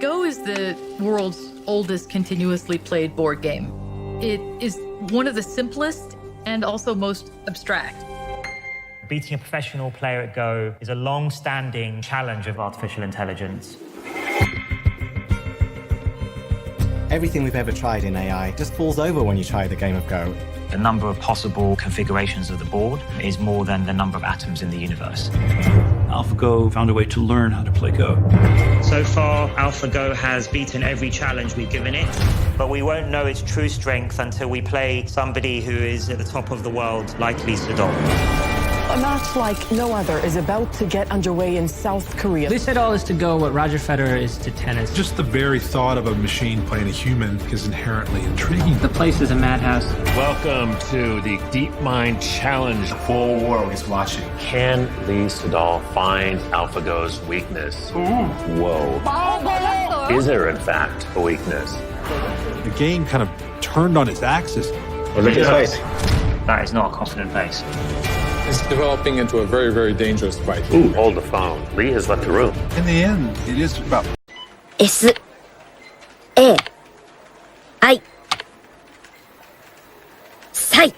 Go is the world's oldest continuously played board game. It is one of the simplest and also most abstract. Beating a professional player at Go is a long-standing challenge of artificial intelligence. Everything we've ever tried in AI just falls over when you try the game of Go. The number of possible configurations of the board is more than the number of atoms in the universe. AlphaGo found a way to learn how to play Go. So far, AlphaGo has beaten every challenge we've given it, but we won't know its true strength until we play somebody who is at the top of the world, like Lee Sedol. A match like no other is about to get underway in South Korea. They said all is to Go what Roger Federer is to tennis. Just the very thought of a machine playing a human is inherently intriguing. The place is a madhouse. Welcome to the DeepMind Challenge. The whole world is watching. Can Lee Sedol find AlphaGo's weakness? Whoa. Is there, in fact, a weakness? The game kind of turned on its axis. Look at his face. That is not a confident face. It's developing into a very, very dangerous fight. Ooh, hold the phone. Lee has left the room. In the end, it is about S A I サイ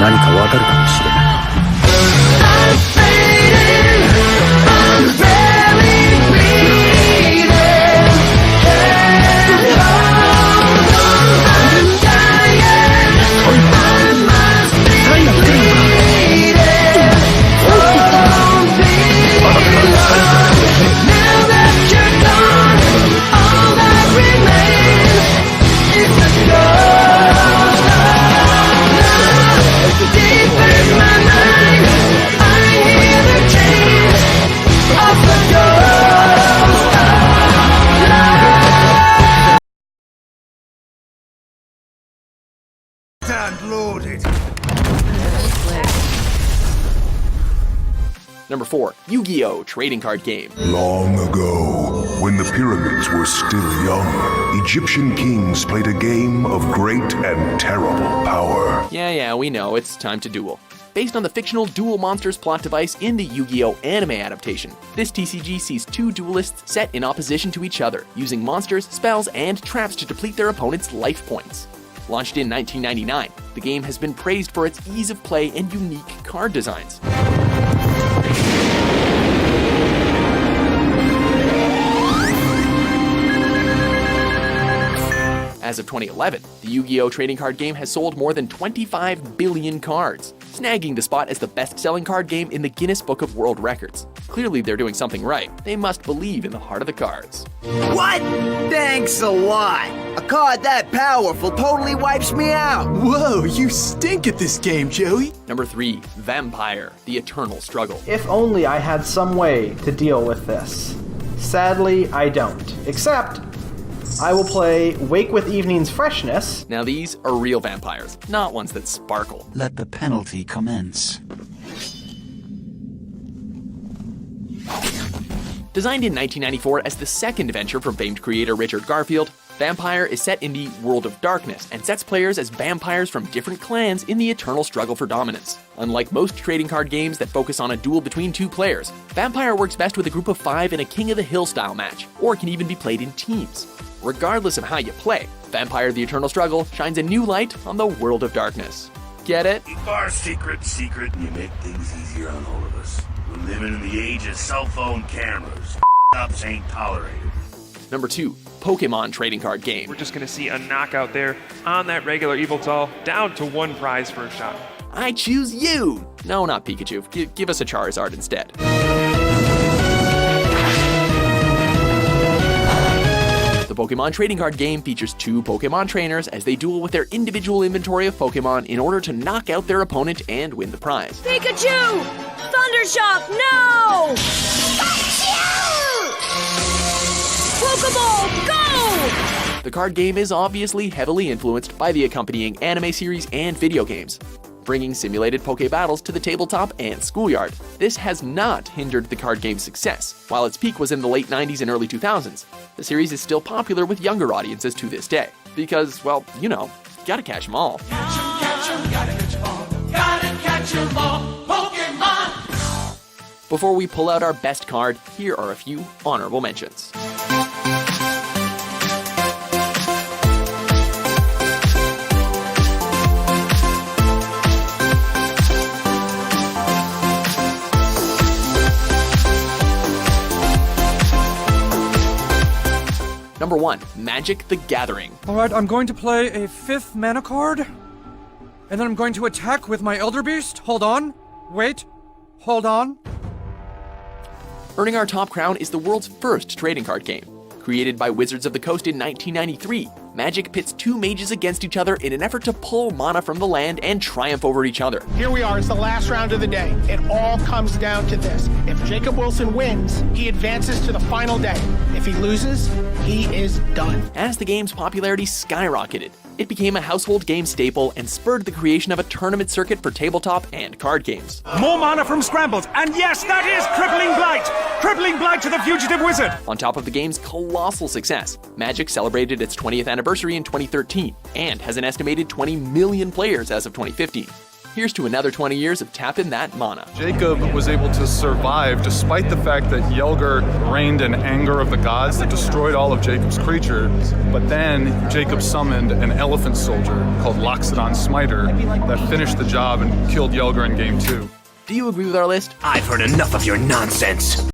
何かわかるかもしれない。Number 4, Yu-Gi-Oh! Trading card game. Long ago, when the pyramids were still young, Egyptian kings played a game of great and terrible power. Yeah, we know. It's time to duel. based on the fictional Duel Monsters plot device in the Yu-Gi-Oh! Anime adaptation. This TCG sees two duelists set in opposition to each other, using monsters, spells, and traps to deplete their opponent's life points. Launched in 1999, the game has been praised for its ease of play and unique card designs. As of 2011, the Yu-Gi-Oh! Trading card game has sold more than 25 billion cards, snagging the spot as the best-selling card game in the Guinness Book of World Records. Clearly they're doing something right. They must believe in the heart of the cards. What? Thanks a lot. A card that powerful totally wipes me out. Whoa, you stink at this game, Joey. Number 3, Vampire: The Eternal Struggle. If only I had some way to deal with this. Sadly, I don't. Except, I will play Wake with Evening's Freshness. Now these are real vampires, not ones that sparkle. Let the penalty commence. Designed in 1994 as the second venture from famed creator Richard Garfield, Vampire is set in the World of Darkness and sets players as vampires from different clans in the eternal struggle for dominance. Unlike most trading card games that focus on a duel between two players, Vampire works best with a group of 5 in a King of the Hill style match, or can even be played in teams. Regardless of how you play, Vampire: The Eternal Struggle shines a new light on the World of Darkness. Get it? Keep our secret, and you make things easier on all of us. We're living in the age of cell phone cameras. Ups ain't tolerated. Number 2, Pokemon trading card game. We're just gonna see a knockout there on that regular Evoltol, down to 1 prize for a shot. I choose you! No, not Pikachu. Give us a Charizard instead. The Pokemon trading card game features 2 Pokemon trainers as they duel with their individual inventory of Pokemon in order to knock out their opponent and win the prize. Pikachu! Thundershock, no! Pokeball, go! The card game is obviously heavily influenced by the accompanying anime series and video games, bringing simulated Poke battles to the tabletop and schoolyard. This has not hindered the card game's success. While its peak was in the late 90s and early 2000s, the series is still popular with younger audiences to this day. Because, well, you know, gotta catch them all. Catch 'em, gotta catch 'em all. Gotta catch 'em all. Pokemon! Before we pull out our best card, here are a few honorable mentions. Number 1, Magic: The Gathering. Alright, I'm going to play a 5th mana card, and then I'm going to attack with my Elder Beast. Hold on. Wait. Hold on. Earning our top crown is the world's first trading card game. Created by Wizards of the Coast in 1993, Magic pits 2 mages against each other in an effort to pull mana from the land and triumph over each other. Here we are, it's the last round of the day. It all comes down to this. If Jacob Wilson wins, he advances to the final day. If he loses, he is done. As the game's popularity skyrocketed, it became a household game staple and spurred the creation of a tournament circuit for tabletop and card games. More mana from scrambles, and yes, that is Crippling Blight! Crippling Blight to the Fugitive Wizard! On top of the game's colossal success, Magic celebrated its 20th anniversary in 2013, and has an estimated 20 million players as of 2015. Here's to another 20 years of tapping that mana. Jacob was able to survive despite the fact that Yelger reigned in anger of the gods that destroyed all of Jacob's creatures. But then Jacob summoned an elephant soldier called Loxodon Smiter that finished the job and killed Yelger in game 2. Do you agree with our list? I've heard enough of your nonsense.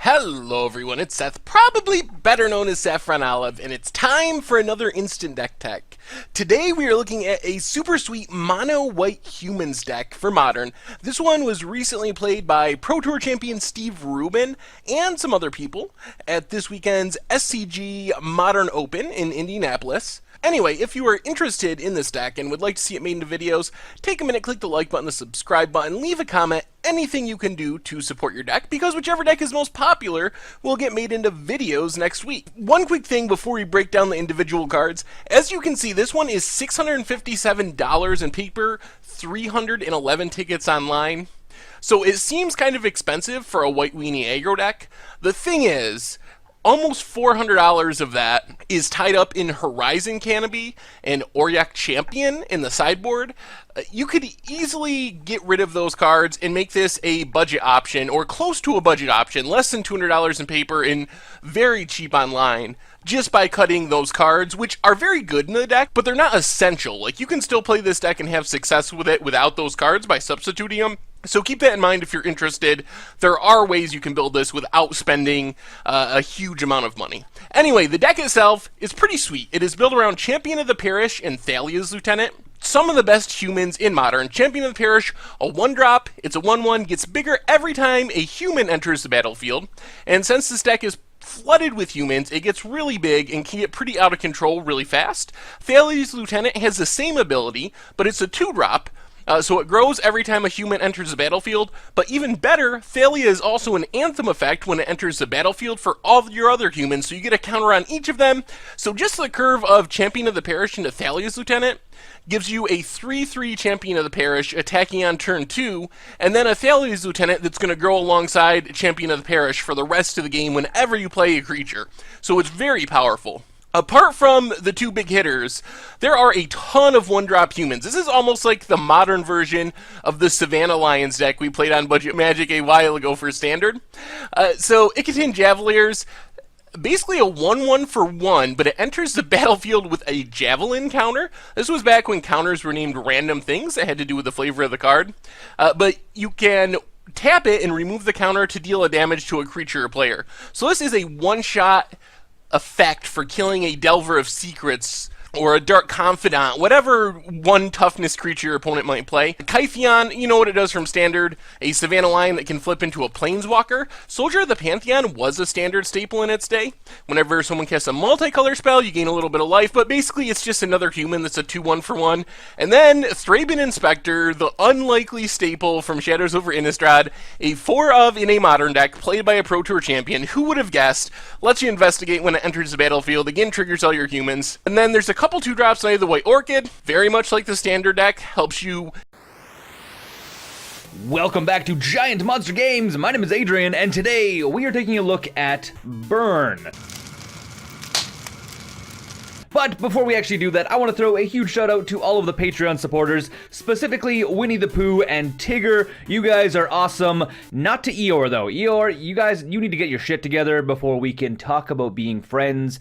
Hello everyone, it's Seth, probably better known as Saffron Olive, and it's time for another Instant Deck Tech. Today we are looking at a super sweet mono white humans deck for Modern. This one was recently played by Pro Tour champion Steve Rubin and some other people at this weekend's SCG Modern Open in Indianapolis. Anyway, if you are interested in this deck and would like to see it made into videos, take a minute, click the like button, the subscribe button, leave a comment, anything you can do to support your deck, because whichever deck is most popular will get made into videos next week. One quick thing before we break down the individual cards. As you can see, this one is $657 in paper, 311 tickets online. So it seems kind of expensive for a White Weenie aggro deck. The thing is, almost $400 of that is tied up in Horizon Canopy and Oryak Champion in the sideboard. You could easily get rid of those cards and make this a budget option, or close to a budget option, less than $200 in paper and very cheap online, just by cutting those cards, which are very good in the deck, but they're not essential. Like, you can still play this deck and have success with it without those cards by substituting them. So keep that in mind if you're interested. There are ways you can build this without spending a huge amount of money. Anyway, the deck itself is pretty sweet. It is built around Champion of the Parish and Thalia's Lieutenant. Some of the best humans in Modern. Champion of the Parish, a 1-drop, it's a 1/1, gets bigger every time a human enters the battlefield. And since this deck is flooded with humans, it gets really big and can get pretty out of control really fast. Thalia's Lieutenant has the same ability, but it's a 2-drop. So it grows every time a human enters the battlefield, but even better, Thalia is also an Anthem effect when it enters the battlefield for all your other humans, so you get a counter on each of them. So just the curve of Champion of the Parish into Thalia's Lieutenant gives you a 3/3 Champion of the Parish attacking on turn 2, and then a Thalia's Lieutenant that's going to grow alongside Champion of the Parish for the rest of the game whenever you play a creature. So it's very powerful. Apart from the two big hitters, there are a ton of 1-drop humans. This is almost like the modern version of the Savannah Lions deck we played on Budget Magic a while ago for Standard. So Icatan Javeliers, basically a 1/1 for 1, but it enters the battlefield with a Javelin counter. This was back when counters were named random things that had to do with the flavor of the card. But you can tap it and remove the counter to deal a damage to a creature or player. So this is a one-shot effect for killing a Delver of Secrets or a Dark Confidant, whatever 1 toughness creature your opponent might play. Kytheon, you know what it does from Standard, a Savannah Lion that can flip into a Planeswalker. Soldier of the Pantheon was a Standard staple in its day. Whenever someone casts a multicolor spell, you gain a little bit of life, but basically it's just another human that's a 2/1 for 1. And then Thraben Inspector, the unlikely staple from Shadows over Innistrad, a 4-of in a Modern deck, played by a Pro Tour champion. Who would have guessed? Lets you investigate when it enters the battlefield, again triggers all your humans. And then there's a couple 2-drops, Night of the White Orchid, very much like the Standard deck, helps you. Welcome back to Giant Monster Games. My name is Adrian, and today we are taking a look at Burn. But before we actually do that, I want to throw a huge shout out to all of the Patreon supporters, specifically Winnie the Pooh and Tigger. You guys are awesome. Not to Eeyore though. Eeyore, you need to get your shit together before we can talk about being friends.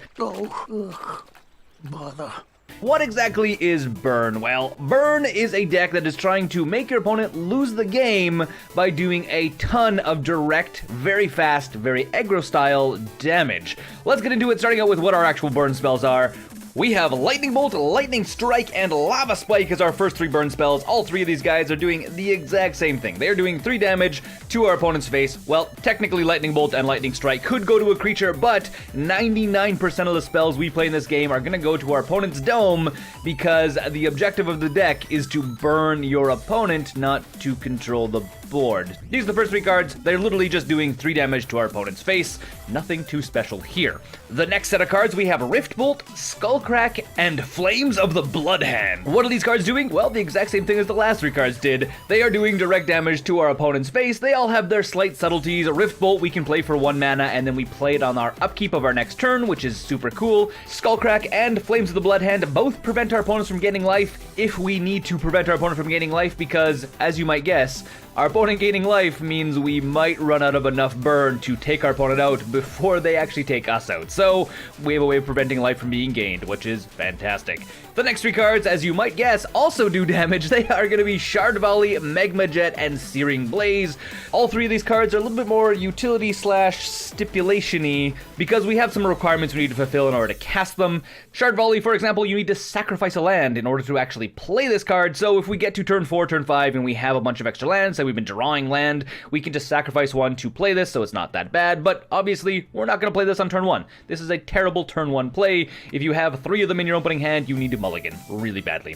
Bother. What exactly is Burn? Well, Burn is a deck that is trying to make your opponent lose the game by doing a ton of direct, very fast, very aggro style damage. Let's get into it, starting out with what our actual burn spells are. We have Lightning Bolt, Lightning Strike, and Lava Spike as our first 3 burn spells. All 3 of these guys are doing the exact same thing. They are doing 3 damage to our opponent's face. Well, technically Lightning Bolt and Lightning Strike could go to a creature, but 99% of the spells we play in this game are going to go to our opponent's dome, because the objective of the deck is to burn your opponent, not to control the board. These are the first 3 cards. They're literally just doing 3 damage to our opponent's face. Nothing too special here. The next set of cards, we have Rift Bolt, Skullcrack, and Flames of the Bloodhand. What are these cards doing? Well, the exact same thing as the last 3 cards did. They are doing direct damage to our opponent's face. They all have their slight subtleties. Rift Bolt we can play for 1 mana, and then we play it on our upkeep of our next turn, which is super cool. Skullcrack and Flames of the Bloodhand both prevent our opponents from gaining life if we need to prevent our opponent from gaining life, because, as you might guess, our opponent gaining life means we might run out of enough burn to take our opponent out before they actually take us out. So we have a way of preventing life from being gained, which is fantastic. The next 3 cards, as you might guess, also do damage. They are going to be Shard Volley, Magma Jet, and Searing Blaze. All 3 of these cards are a little bit more utility / stipulation-y, because we have some requirements we need to fulfill in order to cast them. Shard Volley, for example, you need to sacrifice a land in order to actually play this card. So if we get to turn 4, turn 5, and we have a bunch of extra lands, and we've been drawing land, we can just sacrifice 1 to play this, so it's not that bad. But obviously, we're not going to play this on turn 1. This is a terrible turn 1 play. If you have 3 of them in your opening hand, you need to mulligan really badly.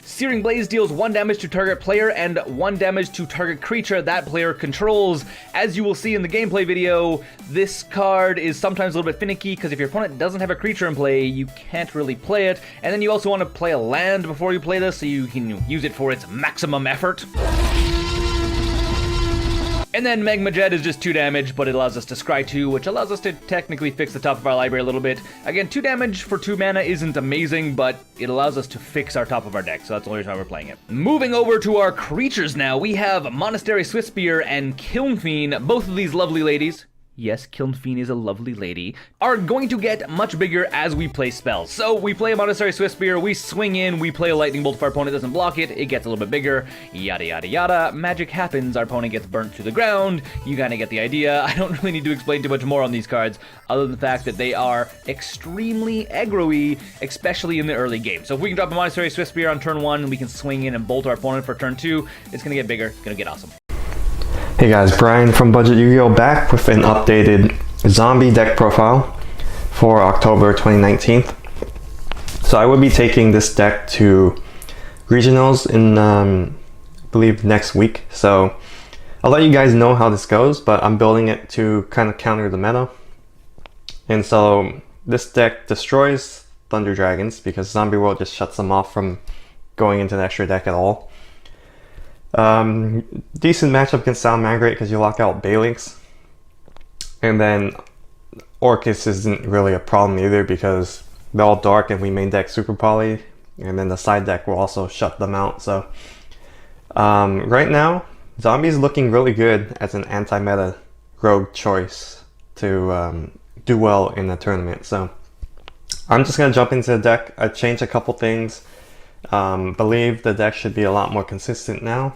Searing Blaze deals 1 damage to target player and 1 damage to target creature that player controls. As you will see in the gameplay video, this card is sometimes a little bit finicky, because if your opponent doesn't have a creature in play, you can't really play it. And then you also want to play a land before you play this, so you can use it for its maximum effort. And then Magma Jet is just 2 damage, but it allows us to scry 2, which allows us to technically fix the top of our library a little bit. Again, 2 damage for 2 mana isn't amazing, but it allows us to fix our top of our deck, so that's the only reason why we're playing it. Moving over to our creatures now, we have Monastery Swiftspear and Kiln Fiend. Both of these lovely ladies, yes, Kiln Fiend is a lovely lady, are going to get much bigger as we play spells. So we play a Monastery Swiftspear, we swing in, we play a Lightning Bolt if our opponent doesn't block it, it gets a little bit bigger, yada yada yada, magic happens, our opponent gets burnt to the ground, you kinda get the idea. I don't really need to explain too much more on these cards, other than the fact that they are extremely aggro-y, especially in the early game. So if we can drop a Monastery Swiftspear on turn 1, we can swing in and bolt our opponent for turn 2, it's gonna get bigger, gonna get awesome. Hey guys, Brian from Budget Yu-Gi-Oh! Back with an updated zombie deck profile for October 2019. So I will be taking this deck to regionals in, I believe, next week. So I'll let you guys know how this goes, but I'm building it to kind of counter the meta. And so this deck destroys Thunder Dragons because Zombie World just shuts them off from going into the extra deck at all. Decent matchup against Salamangreat because you lock out Balinks. And then Orcus isn't really a problem either because they're all dark and we main deck Super Poly. And then the side deck will also shut them out. So right now, Zombie's looking really good as an anti-meta rogue choice to do well in the tournament. So I'm just going to jump into the deck. I changed a couple things. Believe the deck should be a lot more consistent now,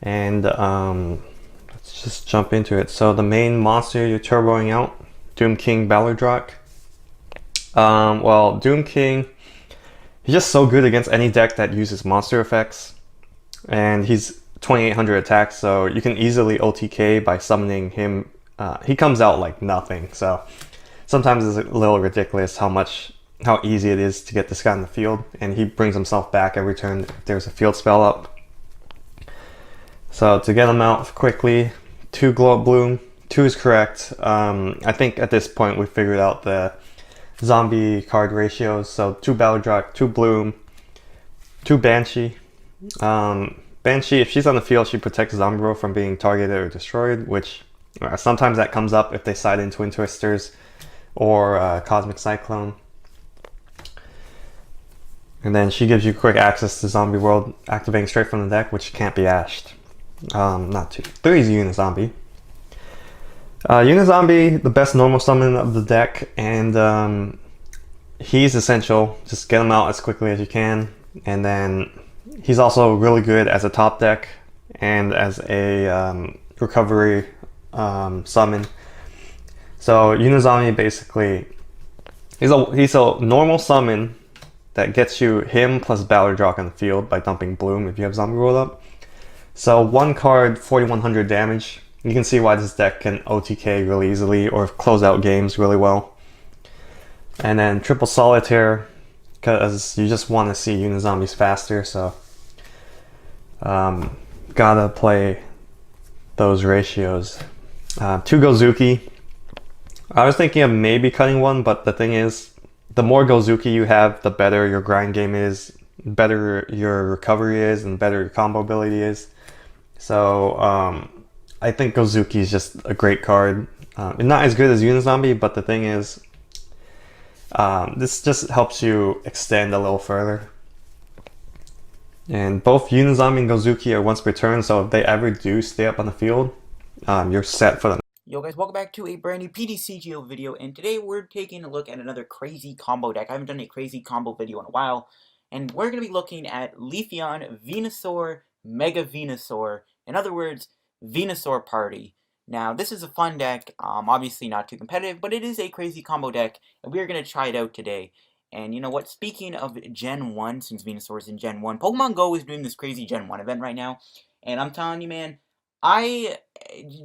and let's just jump into it. So the main monster you're turboing out, Doom King Ballardrock. Well, Doom King, he's just so good against any deck that uses monster effects, and he's 2800 attack, so you can easily OTK by summoning him. He comes out like nothing, so sometimes it's a little ridiculous how easy it is to get this guy in the field, and he brings himself back every turn if there's a field spell up. So to get him out quickly, 2 Glow Up Bloom, 2 is correct. I think at this point we figured out the zombie card ratios, so 2 Ballardrock, 2 Bloom, 2 Banshee. Banshee, if she's on the field, she protects Zombie World from being targeted or destroyed, which sometimes that comes up if they side in Twin Twisters or Cosmic Cyclone. And then she gives you quick access to Zombie World, activating straight from the deck, which can't be ashed. Not 2. 3 is Unizombie. Unizombie, the best normal summon of the deck, and he's essential. Just get him out as quickly as you can. And then he's also really good as a top deck and as a recovery summon. So Unizombie basically, he's a normal summon that gets you him plus Ballardrock on the field by dumping Bloom if you have Zombie World up. So 1 card, 4100 damage. You can see why this deck can OTK really easily or close out games really well. And then triple Solitaire, because you just want to see Unizombies faster, so gotta play those ratios. 2 Gozuki. I was thinking of maybe cutting 1, but the thing is, the more Gozuki you have, the better your grind game is, better your recovery is, and better your combo ability is. So I think Gozuki is just a great card. Not as good as Unizombie, but the thing is, this just helps you extend a little further. And both Unizombie and Gozuki are once per turn, so if they ever do stay up on the field, you're set for the Yo guys, welcome back to a brand new PDCGO video, and today we're taking a look at another crazy combo deck. I haven't done a crazy combo video in a while, and we're going to be looking at Leafeon, Venusaur, Mega Venusaur, in other words, Venusaur Party. Now, this is a fun deck, obviously not too competitive, but it is a crazy combo deck, and we're going to try it out today. And you know what, speaking of Gen 1, since Venusaur is in Gen 1, Pokemon Go is doing this crazy Gen 1 event right now, and I'm telling you, man,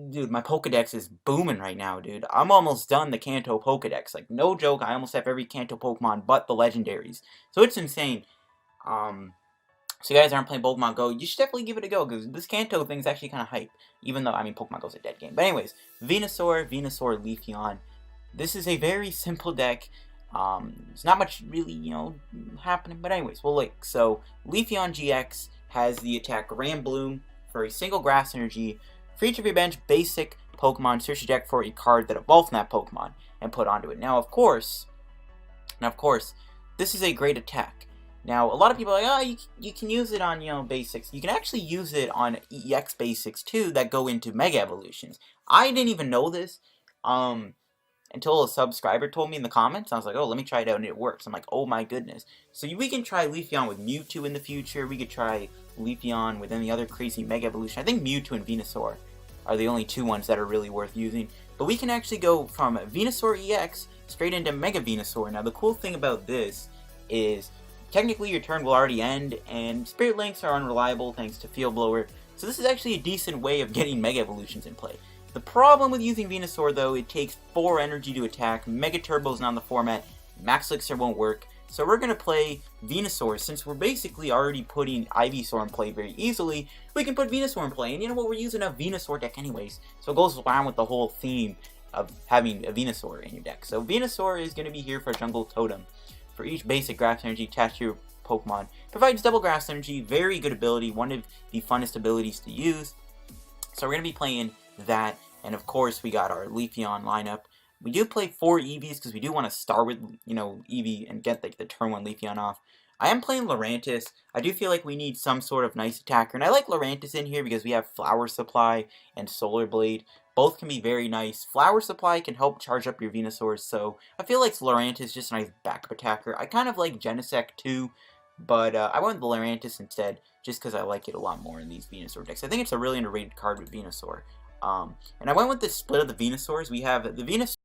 dude, my Pokedex is booming right now, dude. I'm almost done the Kanto Pokedex. Like, no joke, I almost have every Kanto Pokemon but the legendaries. So it's insane. So you guys aren't playing Pokemon Go, you should definitely give it a go, because this Kanto thing's actually kind of hype. Even though, I mean, Pokemon Go's a dead game. But anyways, Venusaur, Leafeon. This is a very simple deck. There's not much really, you know, happening. But anyways, we'll look. So, Leafeon GX has the attack Ram Bloom for a single grass energy For each of your bench basic Pokemon, search your deck for a card that evolves from that Pokemon and put onto it. Now, of course, this is a great attack. Now, a lot of people are like, oh, you can use it on, basics. You can actually use it on EX basics, too, that go into Mega Evolutions. I didn't even know this, until a subscriber told me in the comments. I was like, oh, let me try it out, and it works. I'm like, oh my goodness. So we can try Leafeon with Mewtwo in the future. We could try Leafeon with any other crazy Mega Evolution. I think Mewtwo and Venusaur are the only two ones that are really worth using. But we can actually go from Venusaur EX straight into Mega Venusaur. Now, the cool thing about this is technically your turn will already end, and Spirit Links are unreliable thanks to Field Blower. So this is actually a decent way of getting Mega Evolutions in play. The problem with using Venusaur, though, it takes 4 energy to attack, Mega Turbo's not in the format, Max Elixir won't work, so we're going to play Venusaur. Since we're basically already putting Ivysaur in play very easily, we can put Venusaur in play, and you know what, we're using a Venusaur deck anyways, so it goes along with the whole theme of having a Venusaur in your deck. So Venusaur is going to be here for Jungle Totem. For each basic Grass Energy attached to your Pokemon, provides double Grass Energy, very good ability, one of the funnest abilities to use. So we're going to be playing that, and of course we got our Leafeon lineup. We do play 4 Eevees because we do want to start with, Eevee and get the turn 1 Leafeon off. I am playing Lurantis. I do feel like we need some sort of nice attacker, and I like Lurantis in here because we have Flower Supply and Solar Blade. Both can be very nice. Flower Supply can help charge up your Venusaurs, so I feel like Lurantis is just a nice backup attacker. I kind of like Genesect too, but I went with the Lurantis instead, just because I like it a lot more in these Venusaur decks. I think it's a really underrated card with Venusaur. And I went with the split of the Venusaurs. We have the Venusaur